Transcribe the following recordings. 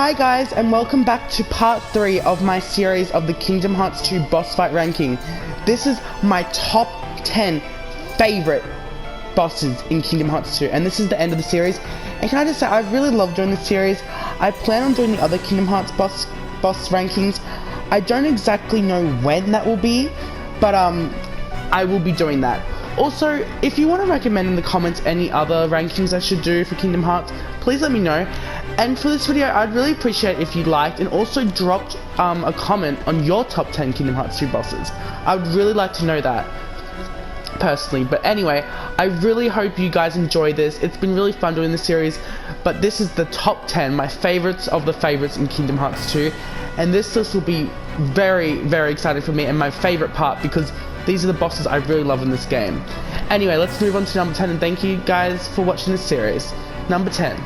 Hi guys, and welcome back to part 3 of my series of the Kingdom Hearts 2 boss fight ranking. This is my top 10 favorite bosses in Kingdom Hearts 2, and this is the end of the series. And can I just say, I really love doing this series. I plan on doing the other Kingdom Hearts boss rankings. I don't exactly know when that will be, but I will be doing that. Also, if you want to recommend in the comments any other rankings I should do for Kingdom Hearts, please let me know. And for this video, I'd really appreciate if you liked and also dropped a comment on your top 10 Kingdom Hearts 2 bosses. I would really like to know that, personally. But anyway, I really hope you guys enjoy this. It's been really fun doing this series, but this is the top 10, my favorites of the favorites in Kingdom Hearts 2. And this list will be very, very exciting for me and my favorite part, because these are the bosses I really love in this game. Anyway, let's move on to number 10, and thank you guys for watching this series. Number 10.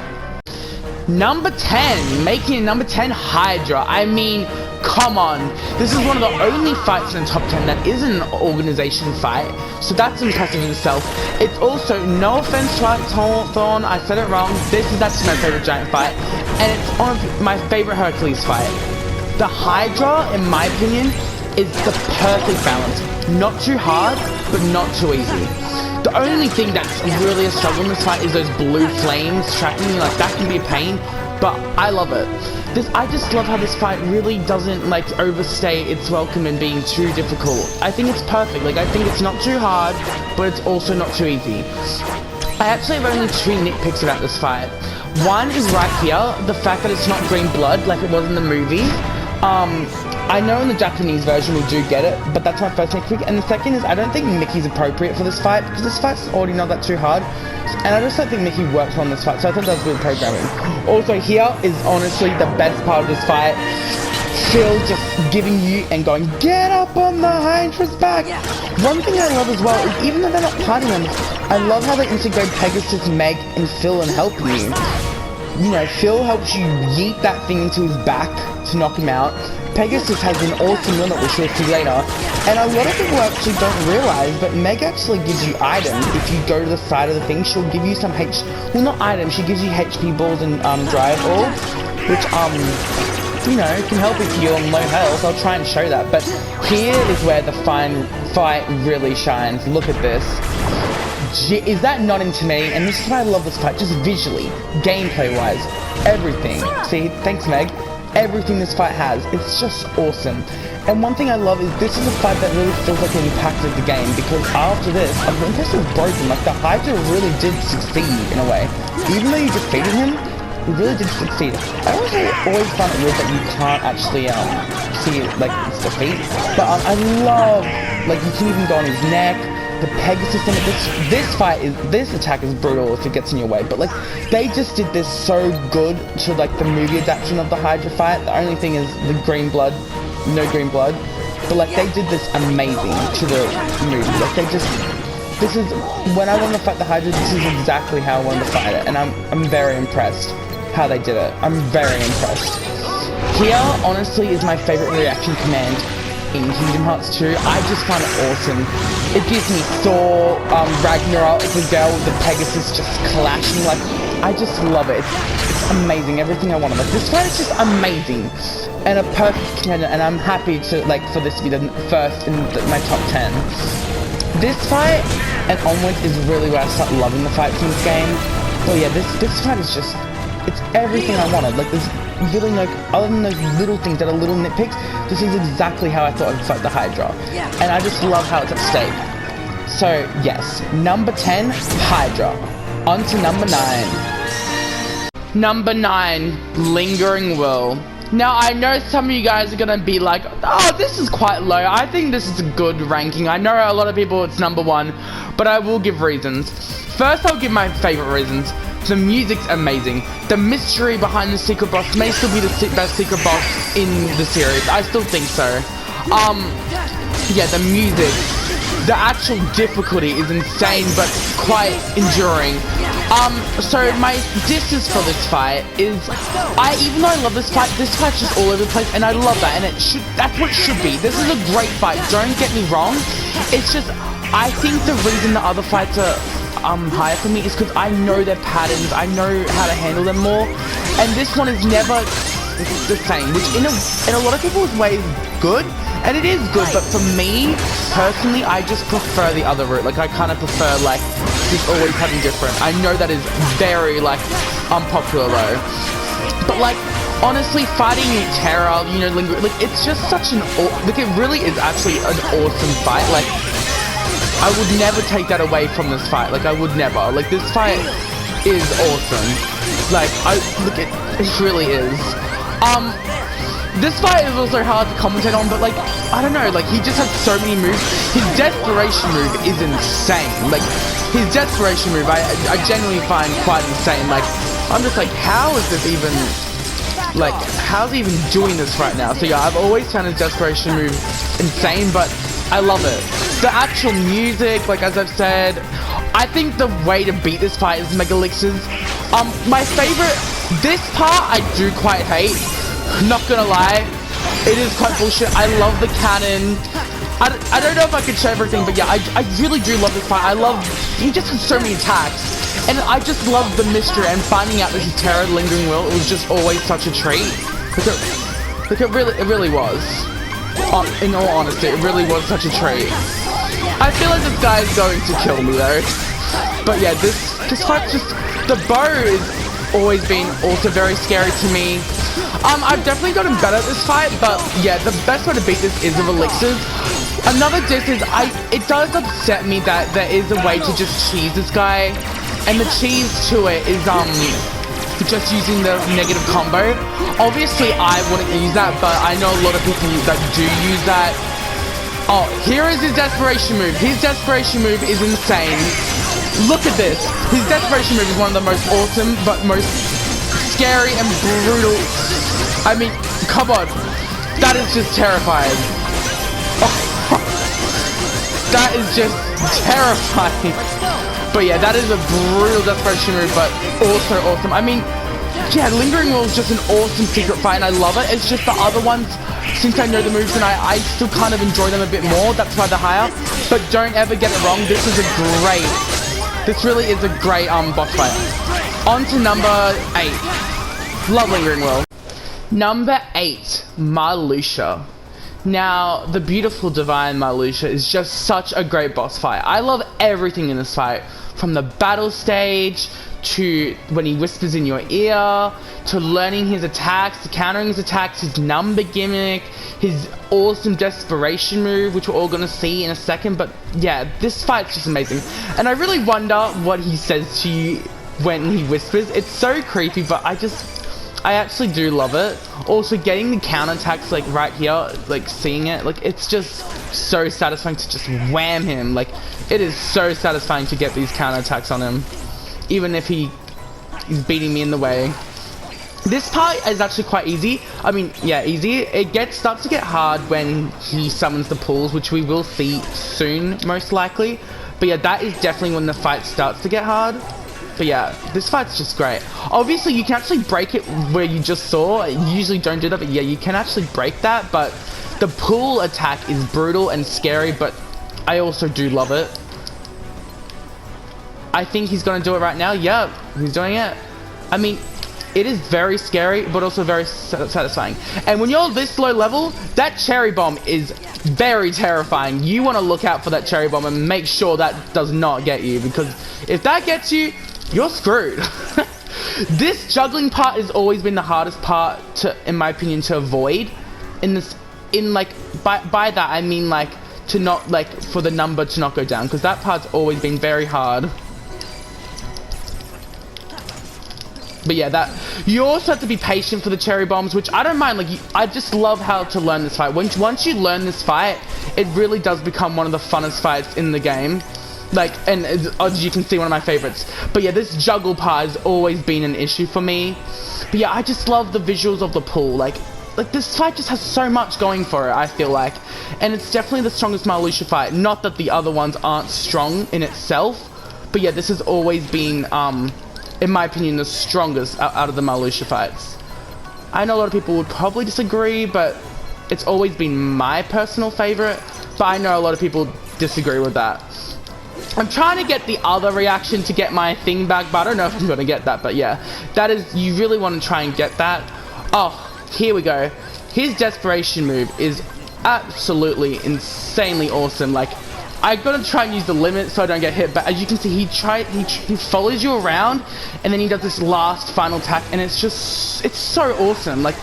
Number 10, making it number 10, Hydra. I mean, come on. This is one of the only fights in the top 10 that isn't an organization fight, so that's impressive in itself. It's also, no offense to Thorn, I said it wrong, this is actually my favorite giant fight, and it's one of my favorite Hercules fight. The Hydra, in my opinion, is the perfect balance. Not too hard, but not too easy. The only thing that's really a struggle in this fight is those blue flames tracking me. Like, that can be a pain, but I love it. I just love how this fight really doesn't like overstay its welcome in being too difficult. I think it's perfect. Like, I think it's not too hard, but it's also not too easy. I actually have only 2 nitpicks about this fight. One is right here, the fact that it's not green blood like it was in the movie. I know in the Japanese version we do get it, but that's my first nitpick. And the second is, I don't think Mickey's appropriate for this fight, because this fight's already not that too hard. And I just don't think Mickey worked on this fight, so I thought that was good programming. Also, here is honestly the best part of this fight. Phil just giving you and going, get up on the Hydra's back! One thing I love as well is, even though they're not partying on this, I love how they integrate Pegasus, Meg, and Phil in helping you. You know, Phil helps you yeet that thing into his back to knock him out. Pegasus has an awesome run that we'll show you later. And a lot of people actually don't realize, but Meg actually gives you items. If you go to the side of the thing, she'll give you some well, not items, she gives you HP balls and drive orbs, which, you know, can help if you're on low health. I'll try and show that. But here is where the fight really shines. Look at this. Is that nodding to me? And this is why I love this fight, just visually, gameplay-wise, everything. See, thanks Meg. Everything this fight has, it's just awesome. And one thing I love is this is a fight that really feels like it impacted the game, because after this, Olympus is broken. Like, the Hydra really did succeed in a way. Even though you defeated him, he really did succeed. I always find it weird that you can't actually see like its defeat. But I love, like, you can even go on his neck. The Pegasus in it, this attack is brutal if it gets in your way, but like, they just did this so good to like the movie adaptation of the Hydra fight. The only thing is the green blood, no green blood, but like, they did this amazing to the movie. Like, this is, when I want to fight the Hydra, this is exactly how I want to fight it, and I'm very impressed how they did it. I'm very impressed. Here, honestly, is my favorite reaction command in Kingdom Hearts 2. I just find it awesome. It gives me Thor, Ragnarok, the girl with the Pegasus just clashing. Like, I just love it. It's amazing. Everything I wanted. Like, this fight is just amazing and a perfect contender. And I'm happy to for this to be the first in my top 10. This fight and onwards is really where I start loving the fights in this game. But yeah, this fight is just, it's everything I wanted. Like, there's really no, other than those little things that are little nitpicks, this is exactly how I thought I'd fight the Hydra. And I just love how it's at stake. So yes, number 10, Hydra. On to number 9. Number 9, Lingering Will. Now, I know some of you guys are gonna be like, oh, this is quite low. I think this is a good ranking. I know a lot of people it's number 1, but I will give reasons. First, I'll give my favorite reasons. The music's amazing. The mystery behind the secret boss may still be the best secret boss in the series. I still think so. Yeah, the music. The actual difficulty is insane, but quite enduring. So my disses for this fight is, even though I love this fight's just all over the place, and I love that, and that's what it should be. This is a great fight, don't get me wrong. It's just, I think the reason the other fights are higher for me is because I know their patterns, I know how to handle them more, and this one is never it's the same, which in a lot of people's ways good, and it is good, but for me, personally, I just prefer the other route. Like, I kind of prefer, like, just always having different. I know that is very, like, unpopular, though. But, like, honestly, fighting Terra, you know, like, it's just such an, like, it really is actually an awesome fight. Like, I would never take that away from this fight. Like, I would never. Like, this fight is awesome. Like, it really is. This fight is also hard to commentate on, but, like, I don't know, like, he just has so many moves. His desperation move is insane. Like, his desperation move, I genuinely find quite insane. Like, I'm just like, how is this even, like, how's he even doing this right now? So yeah, I've always found his desperation move insane, but I love it. The actual music, like, as I've said, I think the way to beat this fight is Mega Elixirs. My favorite, this part I do quite hate. Not gonna lie, it is quite bullshit. I love the cannon. I don't know if I could show everything, but yeah, I really do love this fight. He just has so many attacks. And I just love the mystery and finding out that he's Terra Lingering Will. It was just always such a treat. Like it really was. In all honesty, it really was such a treat. I feel like this guy is going to kill me though. But yeah, this fight just, the bow has always been also very scary to me. I've definitely gotten better at this fight, but yeah, the best way to beat this is with Elixirs. Another diss is, it does upset me that there is a way to just cheese this guy, and the cheese to it is, just using the negative combo. Obviously, I wouldn't use that, but I know a lot of people that do use that. Oh, here is his desperation move. His desperation move is insane. Look at this. His desperation move is one of the most awesome, but most scary and brutal. I mean, come on. That is just terrifying. Oh, that is just terrifying. But yeah, that is a brutal desperation move, but also awesome. I mean, yeah, Lingering Will is just an awesome secret fight, and I love it. It's just the other ones, since I know the moves, and I still kind of enjoy them a bit more. That's why they're higher. But don't ever get it wrong. This really is a great boss fight. On to number 8. Love Lingering Will. Number 8, Marluxia. Now, the beautiful divine Marluxia is just such a great boss fight. I love everything in this fight. From the battle stage, to when he whispers in your ear, to learning his attacks, to countering his attacks, his number gimmick, his awesome desperation move, which we're all gonna see in a second. But yeah, this fight's just amazing. And I really wonder what he says to you when he whispers. It's so creepy, but I actually do love it. Also, getting the counterattacks, like, right here, like, seeing it, like, it's just so satisfying to just wham him. Like, it is so satisfying to get these counterattacks on him, even if he's beating me in the way. This part is actually quite easy. I mean, yeah, easy. It starts to get hard when he summons the pools, which we will see soon, most likely. But yeah, that is definitely when the fight starts to get hard. But yeah, this fight's just great. Obviously, you can actually break it where you just saw. You usually don't do that, but yeah, you can actually break that. But the pool attack is brutal and scary, but I also do love it. I think he's gonna do it right now. Yeah, he's doing it. I mean, it is very scary, but also very satisfying. And when you're this low level, that cherry bomb is very terrifying. You want to look out for that cherry bomb and make sure that does not get you, because if that gets you, you're screwed. This juggling part has always been the hardest part to, in my opinion, to avoid. By that I mean, like, to not, like, for the number to not go down, because that part's always been very hard. But yeah, that you also have to be patient for the cherry bombs, which I don't mind. Like, I just love how to learn this fight. Once you learn this fight, it really does become one of the funnest fights in the game. Like, and as you can see, one of my favorites. But yeah, this juggle part has always been an issue for me. But yeah, I just love the visuals of the pool. Like this fight just has so much going for it, I feel like. And it's definitely the strongest Marluxia fight. Not that the other ones aren't strong in itself. But yeah, this has always been, in my opinion, the strongest out of the Marluxia fights. I know a lot of people would probably disagree, but it's always been my personal favorite. But I know a lot of people disagree with that. I'm trying to get the other reaction to get my thing back, but I don't know if I'm going to get that. But yeah, that is, you really want to try and get that. Oh, here we go. His desperation move is absolutely insanely awesome. Like, I gotta try and use the limit so I don't get hit, but as you can see, he follows you around, and then he does this last final attack, and it's so awesome. Like,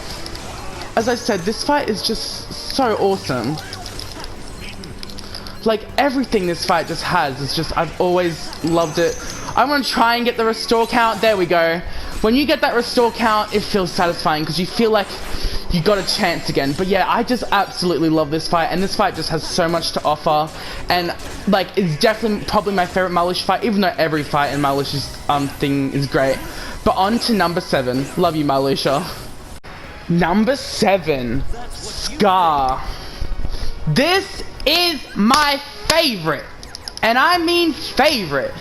as I said, this fight is just so awesome. Like, everything this fight just has is just, I've always loved it. I'm gonna try and get the restore count. There we go. When you get that restore count, it feels satisfying because you feel like you got a chance again. But yeah, I just absolutely love this fight, and this fight just has so much to offer, and like, it's definitely probably my favorite Marlish fight, even though every fight in Marlish's thing is great. But on to number 7. Love you, Marlisha. Number 7, Scar. This is my favorite, and I mean favorite,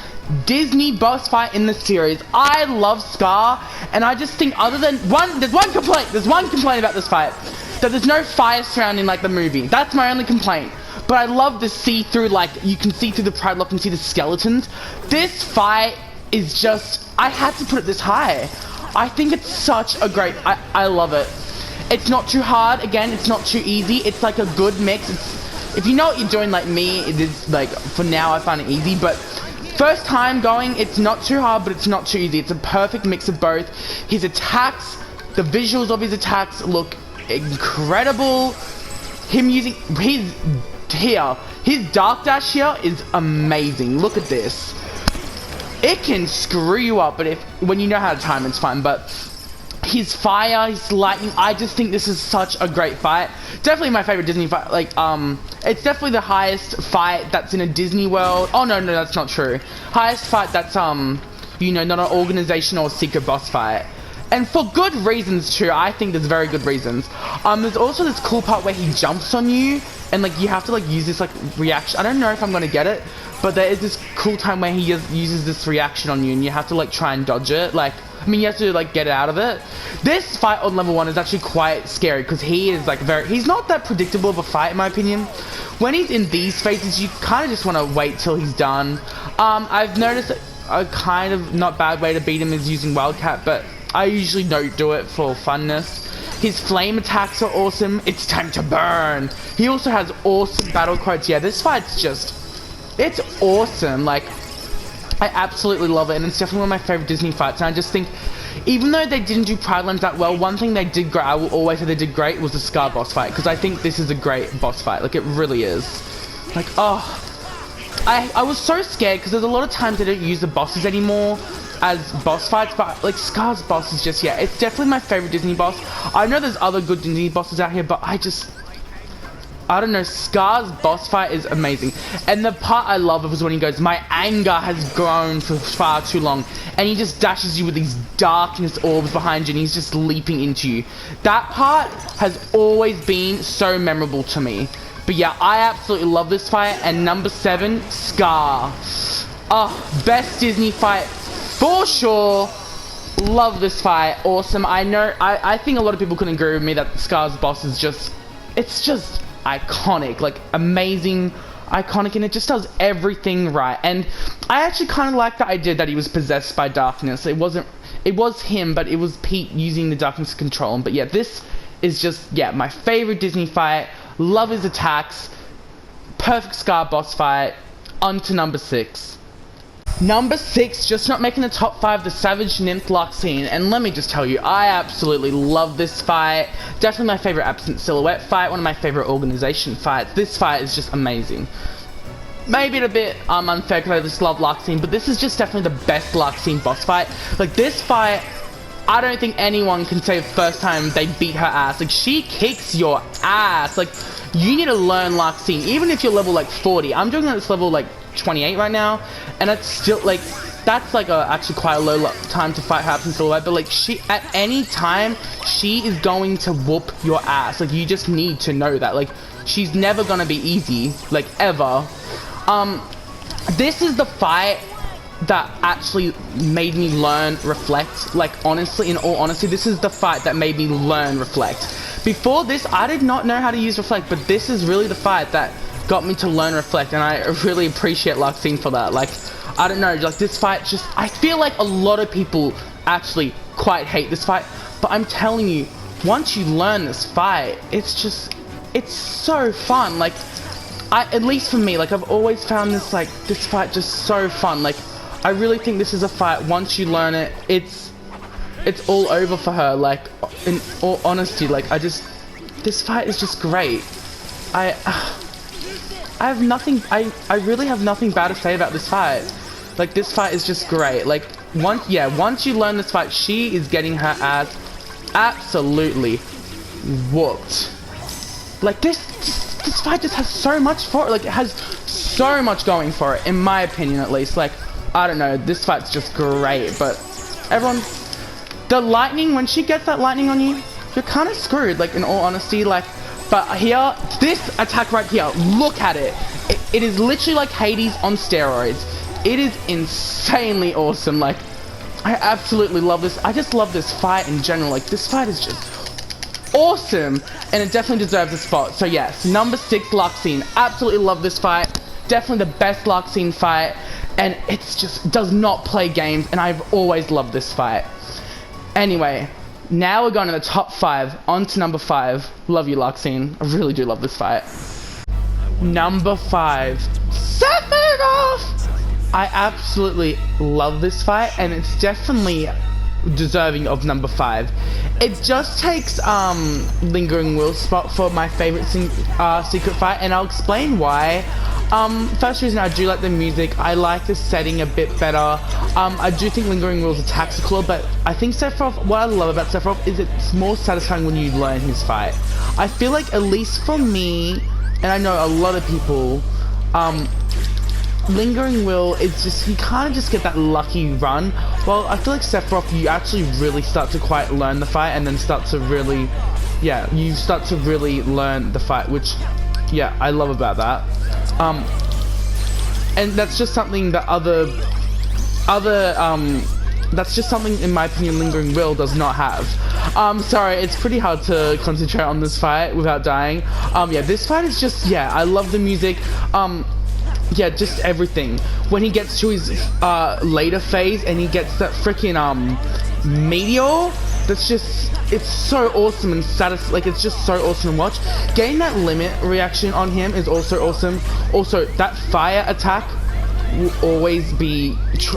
Disney boss fight in the series. I love Scar, and I just think, other than there's one complaint about this fight, that there's no fire surrounding like the movie. That's my only complaint. But I love the see-through, like, you can see through the Pride Lock and see the skeletons. This fight is just, I had to put it this high. I think it's such a great, I love it. It's not too hard, again, it's not too easy. It's like a good mix. If you know what you're doing like me, it is like, for now I find it easy, but first time going, it's not too hard, but it's not too easy. It's a perfect mix of both. His attacks, the visuals of his attacks look incredible. Him using his Dark Dash here is amazing. Look at this. It can screw you up, but when you know how to time, it's fine. But his fire, his lightning, I just think this is such a great fight. Definitely my favorite Disney fight. Like, it's definitely the highest fight that's in a Disney World. Oh, no, that's not true. Highest fight that's, you know, not an organization or secret boss fight. And for good reasons, too. I think there's very good reasons. There's also this cool part where he jumps on you, and, like, you have to, like, use this, like, reaction. I don't know if I'm gonna get it, but there is this cool time where he uses this reaction on you, and you have to, like, try and dodge it. Like, I mean, you have to, like, get it out of it. This fight on level 1 is actually quite scary, because he is, like, he's not that predictable of a fight, in my opinion. When he's in these phases, you kind of just want to wait till he's done. I've noticed a kind of not bad way to beat him is using Wildcat, but I usually don't do it for funness. His flame attacks are awesome. It's time to burn. He also has awesome battle quotes. Yeah, this fight's just, it's awesome. Like, I absolutely love it, and it's definitely one of my favorite Disney fights. And I just think, even though they didn't do Pride Lands that well, one thing they did great, I will always say they did great, was the Scar boss fight, because I think this is a great boss fight. Like, it really is. Like, oh, I was so scared, because there's a lot of times they don't use the bosses anymore as boss fights, but like, Scar's boss is just, yeah, it's definitely my favorite Disney boss. I know there's other good Disney bosses out here, but I don't know, Scar's boss fight is amazing. And the part I love was when he goes, my anger has grown for far too long, and he just dashes you with these darkness orbs behind you, and he's just leaping into you. That part has always been so memorable to me. But yeah, I absolutely love this fight. And number 7, Scar. Oh, best Disney fight for sure. Love this fight. Awesome. I know, I think a lot of people can agree with me that Scar's boss is just, it's just iconic, like amazing, iconic, and it just does everything right. And I actually kind of like the idea that he was possessed by darkness. It was him, but it was Pete using the darkness to control him. But yeah, this is just, yeah, my favorite Disney fight. Love his attacks. Perfect Scar boss fight. On to number 6. Number 6, just not making the top 5, the Savage Nymph Luxine. And let me just tell you, I absolutely love this fight. Definitely my favorite Absent Silhouette fight, one of my favorite organization fights. This fight is just amazing. Maybe a bit unfair because I just love Luxine, but this is just definitely the best Luxine boss fight. Like, this fight, I don't think anyone can say the first time they beat her ass. Like, she kicks your ass. Like, you need to learn Luxine, even if you're level like 40. I'm doing this level like 28 right now, and it's still like, that's like actually quite a low time to fight her Absent Silhouette, but like, she, at any time, she is going to whoop your ass. Like, you just need to know that. Like, she's never gonna be easy, like, ever. This is the fight that actually made me learn Reflect. Like, honestly, in all honesty, this is the fight that made me learn Reflect. Before this, I did not know how to use Reflect, but this is really the fight that got me to learn Reflect, and I really appreciate Luxine for that. Like, I don't know, like, this fight just, I feel like a lot of people actually quite hate this fight, but I'm telling you, once you learn this fight, it's so fun. Like, at least for me, like, I've always found this fight just so fun. Like, I really think this is a fight, once you learn it, it's all over for her. Like, in all honesty, like, this fight is just great. I have nothing, I really have nothing bad to say about this fight. Like, this fight is just great. Like, once you learn this fight, she is getting her ass absolutely whooped. Like, this fight just has so much for it. Like, it has so much going for it, in my opinion, at least. Like, I don't know, this fight's just great. But everyone, the lightning, when she gets that lightning on you, you're kind of screwed, like, in all honesty. Like, but here, this attack right here, look at it. It is literally like Hades on steroids. It is insanely awesome. Like, I absolutely love this. I just love this fight in general. Like, this fight is just awesome, and it definitely deserves a spot. So yes, number 6, Luxine. Absolutely love this fight. Definitely the best Luxine fight, and it's just does not play games, and I've always loved this fight. Anyway, now we're going to the top 5. On to number 5. Love you, Luxine. I really do love this fight. Number 5, Sephiroth! I absolutely love this fight, and it's definitely deserving of number 5. It just takes Lingering Will's spot for my favorite secret fight, and I'll explain why. First reason, I do like the music. I like the setting a bit better. I do think Lingering Will's attacks are cool, but I think Sephiroth, what I love about Sephiroth is it's more satisfying when you learn his fight. I feel like, at least for me, and I know a lot of people, Lingering Will is just, you kind of just get that lucky run. Well, I feel like Sephiroth, you actually really start to quite learn the fight, and then start to really, yeah, you start to really learn the fight, which, yeah, I love about that. And that's just something that that's just something, in my opinion, Lingering Will does not have. Sorry, it's pretty hard to concentrate on this fight without dying. Yeah, this fight is just, yeah, I love the music. Yeah, just everything. When he gets to his later phase and he gets that freaking meteor, that's just, it's so awesome and like, it's just so awesome to watch. Getting that limit reaction on him is also awesome. Also, that fire attack will always be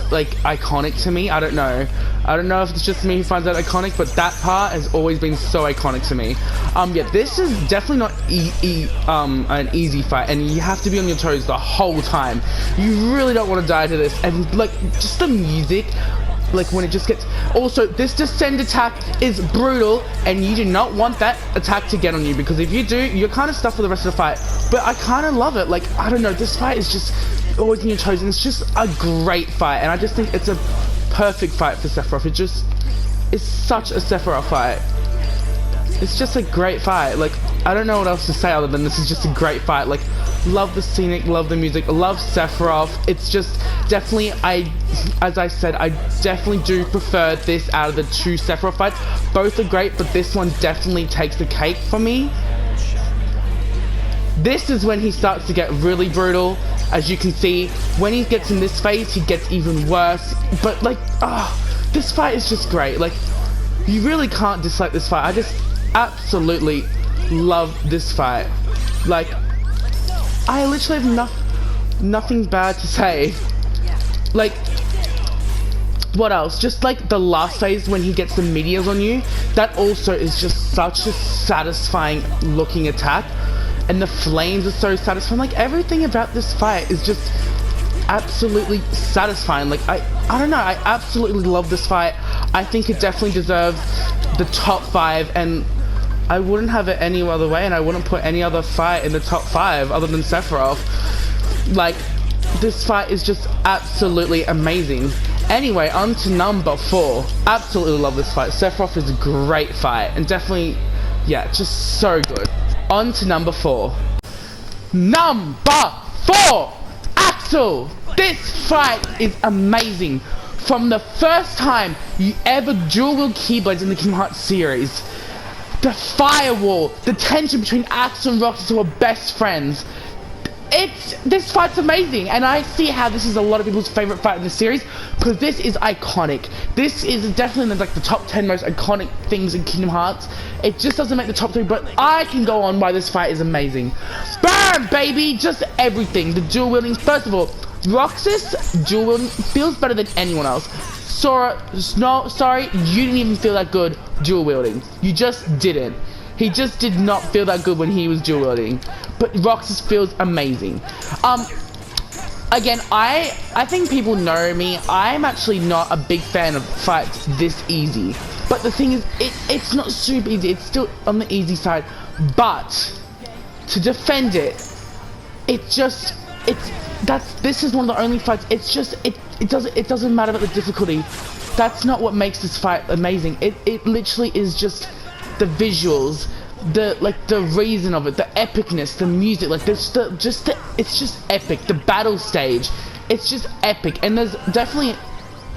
like iconic to me. I don't know if it's just me who finds that iconic, but that part has always been so iconic to me. Yeah, this is definitely not an easy fight, and you have to be on your toes the whole time. You really don't want to die to this, and like, just the music, like when it just gets, also this descend attack is brutal, and you do not want that attack to get on you, because if you do, you're kind of stuck for the rest of the fight. But I kind of love it. Like, I don't know, this fight is just always on your toes, and it's just a great fight, and I just think it's a perfect fight for Sephiroth. It just is such a Sephiroth fight. It's just a great fight. Like, I don't know what else to say other than this is just a great fight. Like, love the scenic, love the music, love Sephiroth. It's just definitely, as I said, I definitely do prefer this out of the 2 Sephiroth fights. Both are great, but this one definitely takes the cake for me. This is when he starts to get really brutal. As you can see, when he gets in this phase, he gets even worse. But like, this fight is just great. Like, you really can't dislike this fight. I just absolutely love this fight. Like, I literally have nothing bad to say. Like, what else? Just like the last phase when he gets the meteors on you, that also is just such a satisfying looking attack. And the flames are so satisfying. Like, everything about this fight is just absolutely satisfying. Like, I don't know, I absolutely love this fight. I think it definitely deserves the top 5, and I wouldn't have it any other way, and I wouldn't put any other fight in the top 5 other than Sephiroth. Like, this fight is just absolutely amazing. Anyway, on to number 4. Absolutely love this fight. Sephiroth is a great fight, and definitely, yeah, just so good. On to number 4. Number 4! Axel! This fight is amazing. From the first time you ever dual-wield Keyblades in the Kingdom Hearts series, the firewall, the tension between Axel and Roxas, who are best friends, this fight's amazing, and I see how this is a lot of people's favorite fight in the series, because this is iconic. This is definitely like the top 10 most iconic things in Kingdom Hearts. It just doesn't make the top 3, but I can go on why this fight is amazing. BAM, baby! Just everything. The dual wielding. First of all, Roxas dual wielding feels better than anyone else. Sora, no, sorry, you didn't even feel that good dual wielding. You just didn't. He just did not feel that good when he was dual wielding. But Roxas feels amazing. Again, I think people know me. I'm actually not a big fan of fights this easy. But the thing is, it's not super easy. It's still on the easy side. But to defend it, this is one of the only fights. It's just it doesn't matter about the difficulty. That's not what makes this fight amazing. It literally is just the visuals, the reason of it, the epicness, the music, like it's just epic. The battle stage, it's just epic. And there's definitely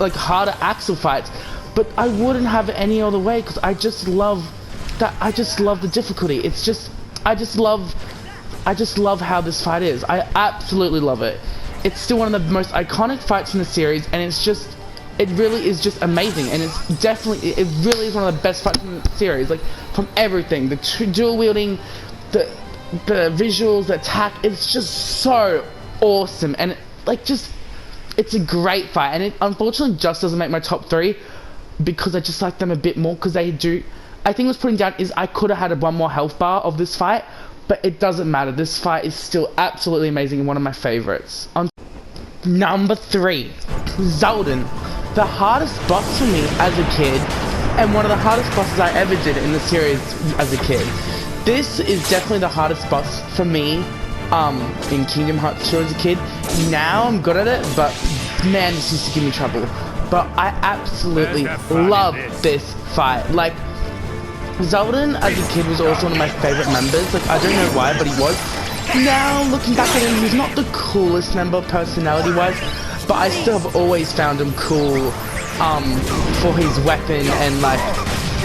like harder Axel fights, but I wouldn't have it any other way, because I just love the difficulty. I just love how this fight is. I absolutely love it. It's still one of the most iconic fights in the series, and it really is just amazing, and it really is one of the best fights in the series, like from everything, the dual wielding, the visuals, the attack, it's just so awesome, and it's a great fight, and it unfortunately just doesn't make my top 3, because I just like them a bit more, because I think what's putting down is I could have had one more health bar of this fight, but it doesn't matter. This fight is still absolutely amazing and one of my favorites. On number 3, Xaldin. The hardest boss for me as a kid, and one of the hardest bosses I ever did in the series as a kid. This is definitely the hardest boss for me in Kingdom Hearts 2 as a kid. Now I'm good at it, but man, this used to give me trouble. But I absolutely love this fight. Like, Xaldin as a kid was also one of my favorite members. Like, I don't know why, but he was. Now, looking back at him, he's not the coolest member personality-wise, but I still have always found him cool for his weapon and, like,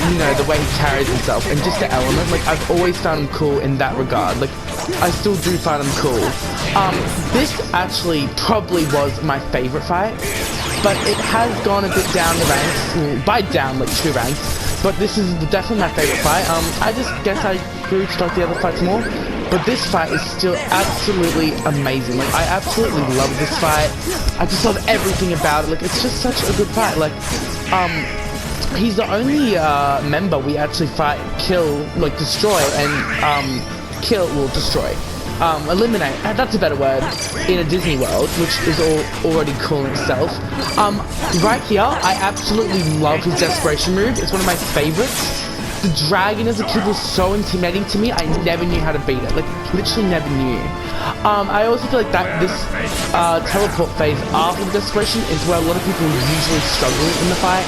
you know, the way he carries himself and just the element. Like, I've always found him cool in that regard. Like, I still do find him cool. This actually probably was my favorite fight, but it has gone a bit down the ranks, well, by down like 2 ranks. But this is definitely my favorite fight. I just guess I grew to like the other fights more. But this fight is still absolutely amazing. Like, I absolutely love this fight. I just love everything about it. Like, it's just such a good fight. Like, he's the only member we actually fight, kill, like destroy, and destroy. Eliminate, that's a better word, in a Disney World, which is already cool in itself. Right here, I absolutely love his desperation move. It's one of my favorites. The dragon as a kid was so intimidating to me, I never knew how to beat it. Like, literally never knew. I also feel like that this teleport phase after the desperation is where a lot of people usually struggle in the fight.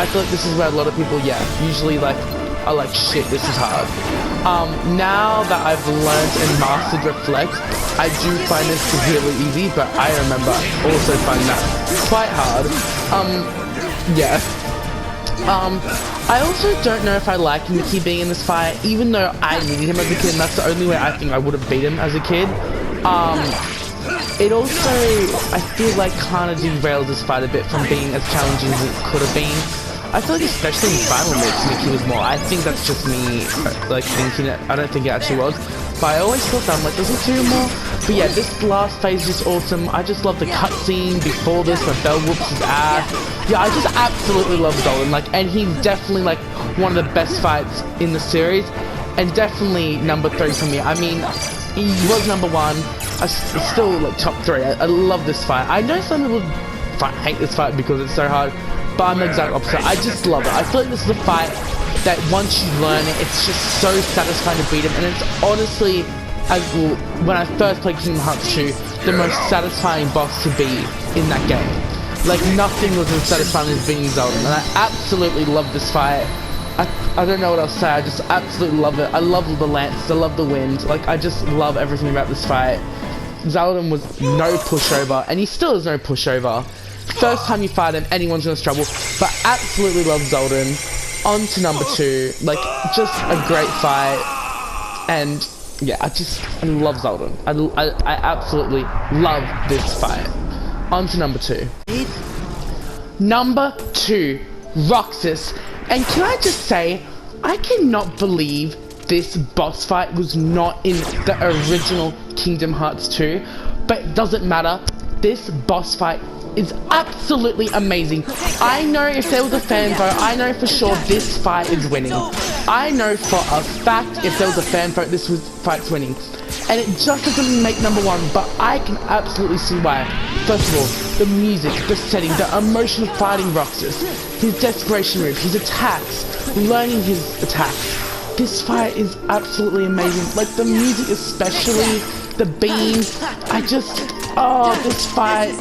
I feel like this is where a lot of people, usually like, are like, shit, this is hard. Now that I've learned and mastered Reflect, I do find this severely easy, but I remember also finding that quite hard. I also don't know if I like Mickey being in this fight, even though I needed him as a kid, and that's the only way I think I would have beat him as a kid. It also, I feel like, kind of derailed this fight a bit from being as challenging as it could have been. I feel like especially in Final Mix, Mickey was more. I think that's just me, like, thinking it. I don't think it actually was. But I always thought that, I'm like, there's a 2 more. But yeah, this last phase is awesome. I just love the cutscene before this, where Belle whoops his ass. Yeah, I just absolutely love Xaldin. Like, and he's definitely, like, one of the best fights in the series. And definitely number 3 for me. I mean, he was number 1. It's still, like, top 3. I love this fight. I know some people hate this fight because it's so hard. But I'm the exact opposite. I just love it. I feel like this is a fight that once you learn it, it's just so satisfying to beat him. And it's honestly, when I first played Kingdom Hearts 2, the most satisfying boss to beat in that game. Like, nothing was as satisfying as beating Xaldin. And I absolutely love this fight. I don't know what else to say. I just absolutely love it. I love the lance. I love the wind. Like, I just love everything about this fight. Xaldin was no pushover, and he still is no pushover. First time you fight him, anyone's gonna struggle, but absolutely love Xaldin. On to number 2, like, just a great fight, and yeah, I love Zoldan. I absolutely love this fight. On to number 2. Number 2, Roxas. And can I just say, I cannot believe this boss fight was not in the original Kingdom Hearts 2, but it doesn't matter. This boss fight is absolutely amazing. I know if there was a fan vote, I know for sure this fight is winning. I know for a fact if there was a fan vote, this fight's winning. And it just doesn't make number 1, but I can absolutely see why. First of all, the music, the setting, the emotional fighting Roxas, his desperation move, his attacks, learning his attacks. This fight is absolutely amazing. Like the music especially, the beams, this fight,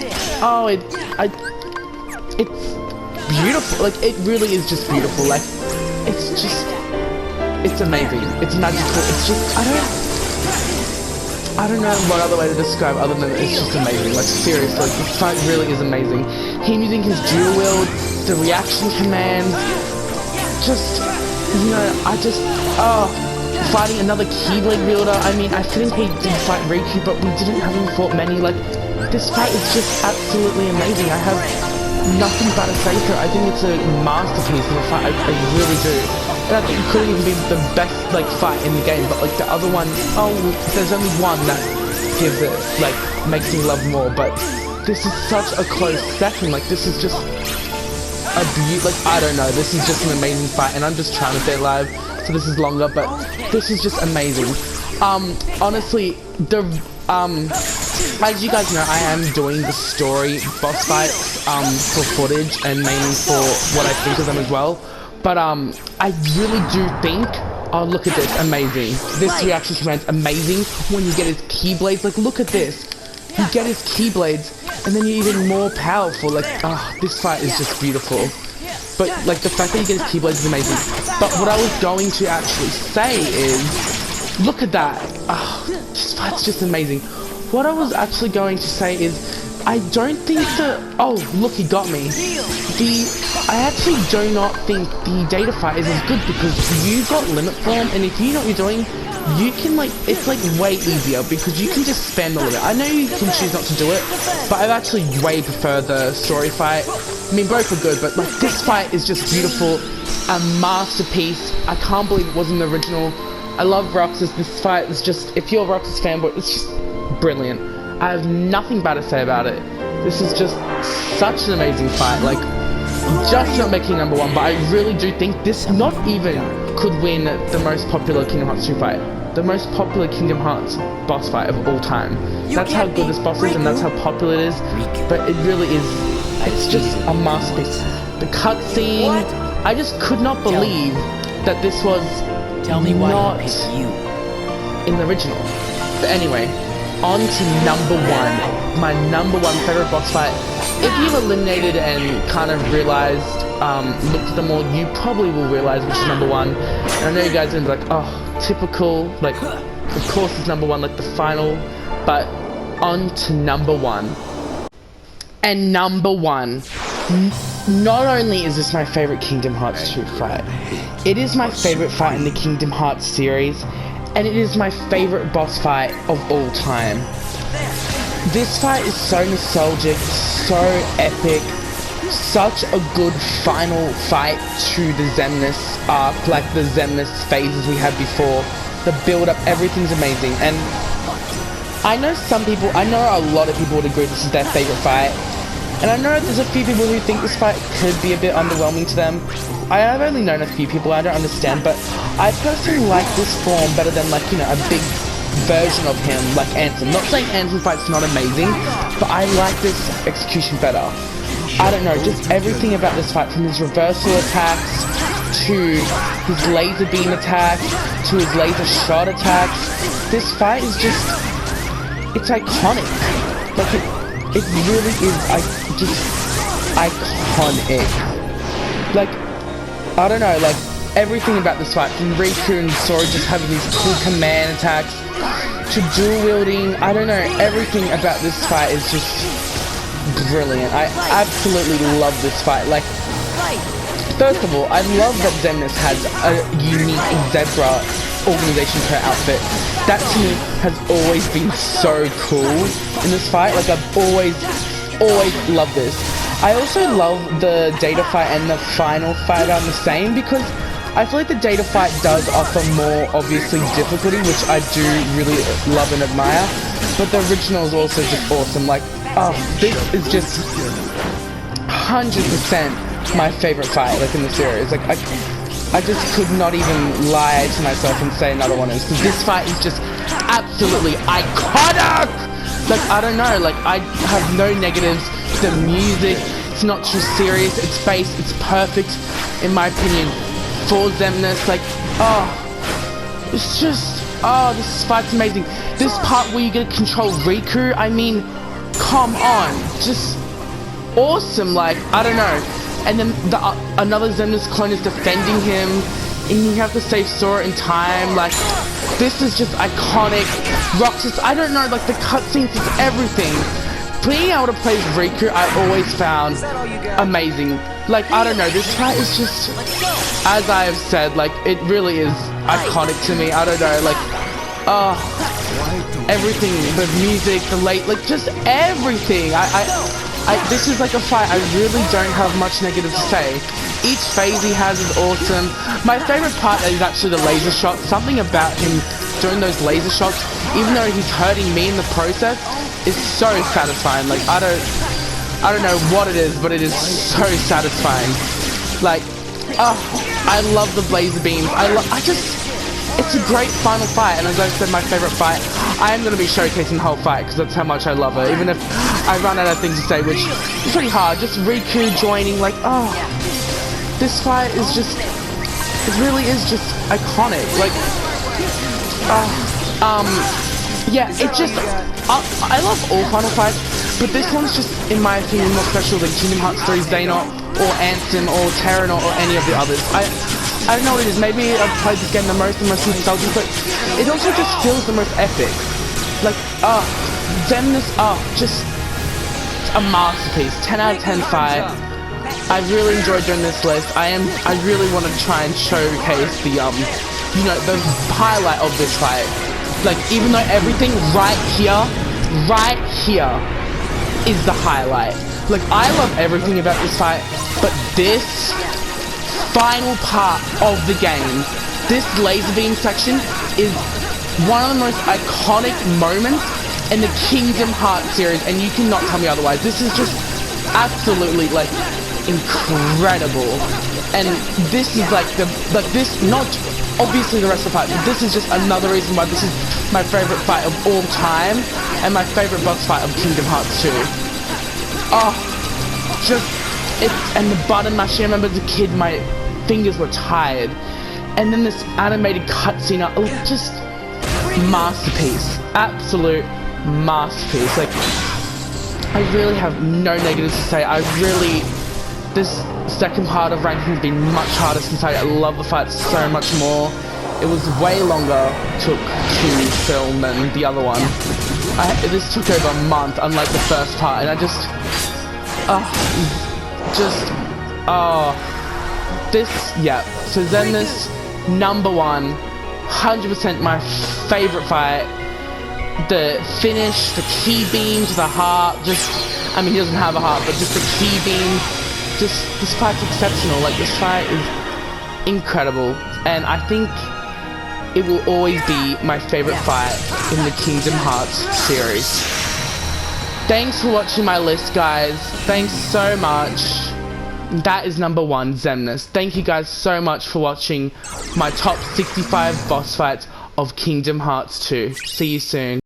it's beautiful. Like it really is just beautiful. Like it's amazing. It's magical. It's just, I don't know what other way to describe other than it's just amazing. Like seriously, like, this fight really is amazing. Him using his dual wield, the reaction commands, just, you know, fighting another Keyblade wielder. I mean, I think he did fight Riku, but we didn't have him fought many. Like, this fight is just absolutely amazing. I have nothing bad to say for it. I think it's a masterpiece of a fight. I really do. And I think it couldn't even be the best, like, fight in the game, but, like, the other one, there's only one that gives it, like, makes me love more, but this is such a close second. Like, this is just a like, I don't know, this is just an amazing fight, and I'm just trying to stay alive, so this is longer, but this is just amazing. Honestly, as you guys know, I am doing the story boss fights, for footage, and mainly for what I think of them as well. But, I really do think, oh, look at this, amazing. This reaction command's amazing when you get his Keyblades. Like, look at this. You get his Keyblades, and then you're even more powerful. Like, this fight is just beautiful. But, like, the fact that you get his Keyblades is amazing. But what I was going to actually say is, look at that. This fight's just amazing. What I was actually going to say is, I don't think look, he got me. I actually do not think the data fight is as good because you've got limit form, and if you know what you're doing, you can, like, it's like way easier because you can just spam the limit. I know you can choose not to do it, but I actually way prefer the story fight. I mean, both are good, but like this fight is just beautiful, a masterpiece. I can't believe it wasn't the original. I love Roxas. This fight is just, if you're a Roxas fanboy, it's just brilliant. I have nothing bad to say about it. This is just such an amazing fight. Like, just not making number 1, but I really do think this not even could win the most popular Kingdom Hearts 2 fight. The most popular Kingdom Hearts boss fight of all time. That's how good this boss is, and that's how popular it is. But it really is, it's just a masterpiece. The cutscene, I just could not believe that this was not in the original. But anyway, on to number 1, my number 1 favorite boss fight. If you've eliminated and kind of realized, looked at them all, you probably will realize which is number 1. And I know you guys are gonna be like, oh, typical, like, of course it's number 1, like the final. But on to number 1. And number 1, not only is this my favorite Kingdom Hearts 2 fight, it is my favorite fight in the Kingdom Hearts series, and it is my favorite boss fight of all time. This fight is so nostalgic, so epic, such a good final fight to the Xemnas arc, like the Xemnas phases we had before. The build-up, everything's amazing, and I know a lot of people would agree this is their favorite fight, and I know there's a few people who think this fight could be a bit underwhelming to them. I have only known a few people, I don't understand, but I personally like this form better than, like, you know, a big version of him like Ansem. Not saying Ansem fight's not amazing, but I like this execution better. I don't know, just everything about this fight, from his reversal attacks, to his laser beam attacks, to his laser shot attacks. This fight is just, it's iconic. Like, it really is, just iconic. Like, I don't know, like, everything about this fight, from Riku and Sora just having these cool command attacks, to dual wielding, I don't know, everything about this fight is just brilliant. I absolutely love this fight. Like, first of all, I love that Xemnas has a unique zebra organization per outfit. That to me has always been so cool in this fight. Like I've always loved this. I also love the Data fight and the final fight are the same because I feel like the Data fight does offer more, obviously, difficulty, which I do really love and admire. But the original is also just awesome. Like, oh, this is just 100% my favorite fight, like, in the series. Like, I just could not even lie to myself and say another one is, because this fight is just absolutely iconic! Like, I don't know, like, I have no negatives. The music, it's not too serious, it's bass, it's perfect, in my opinion. For Xemnas, like, oh, it's just, oh, this fight's amazing. This part where you get to control Riku, I mean, come on, just awesome, like, I don't know. And then another Xemnas clone is defending him, and you have to save Sora in time, like, this is just iconic. Roxas, I don't know, like, the cutscenes is everything. Being able to play as Riku, I always found amazing. Like, I don't know, this fight is just, as I have said, like, it really is iconic to me. I don't know, like, oh, everything, the music, the like, just everything. This is like a fight I really don't have much negative to say. Each phase he has is awesome. My favorite part is actually the laser shots. Something about him doing those laser shots, even though he's hurting me in the process, is so satisfying. Like, I don't know what it is, but it is so satisfying. Like, oh, I love the laser beams. It's a great final fight, and as I said, my favorite fight. I am going to be showcasing the whole fight, because that's how much I love her, even if I run out of things to say, which is pretty hard. Just Riku joining, like, oh, this fight is just, it really is just iconic. Like, yeah, it just, I love all Final Fights, but this one's just, in my opinion, more special than Kingdom Hearts 3's Xehanort, or Ansem, or Terranort, or any of the others. I don't know what it is, maybe I've played this game the most and most nostalgic, but it also just feels the most epic. Like, Xemnas, just a masterpiece, 10 out of 10 fight. I really enjoyed doing this list. I really want to try and showcase the, you know, the highlight of this fight. Like, even though everything right here is the highlight. Like, I love everything about this fight, but this final part of the game, this laser beam section, is one of the most iconic moments in the Kingdom Hearts series, and you cannot tell me otherwise. This is just absolutely, like, incredible. And this is like this, not obviously the rest of the fight, but this is just another reason why this is my favorite fight of all time, and my favorite boss fight of Kingdom Hearts 2. Oh, just, and the button mashing, I remember as a kid, my fingers were tired. And then this animated cutscene, just masterpiece. Absolute masterpiece. Like, I really have no negatives to say. This second part of ranking has been much harder since I love the fight so much more. It was way longer to film than the other one. This took over a month, unlike the first part, and I just, yeah. So Xemnas, number 1, 100% my favorite fight. The finish, the key beam to the heart, I mean, he doesn't have a heart, but just the key beam, this fight's exceptional. Like, this fight is incredible, and I think it will always be my favorite fight in the Kingdom Hearts series. Thanks for watching my list, guys. Thanks so much. That is number 1, Xemnas. Thank you guys so much for watching my top 65 boss fights of Kingdom Hearts 2. See you soon.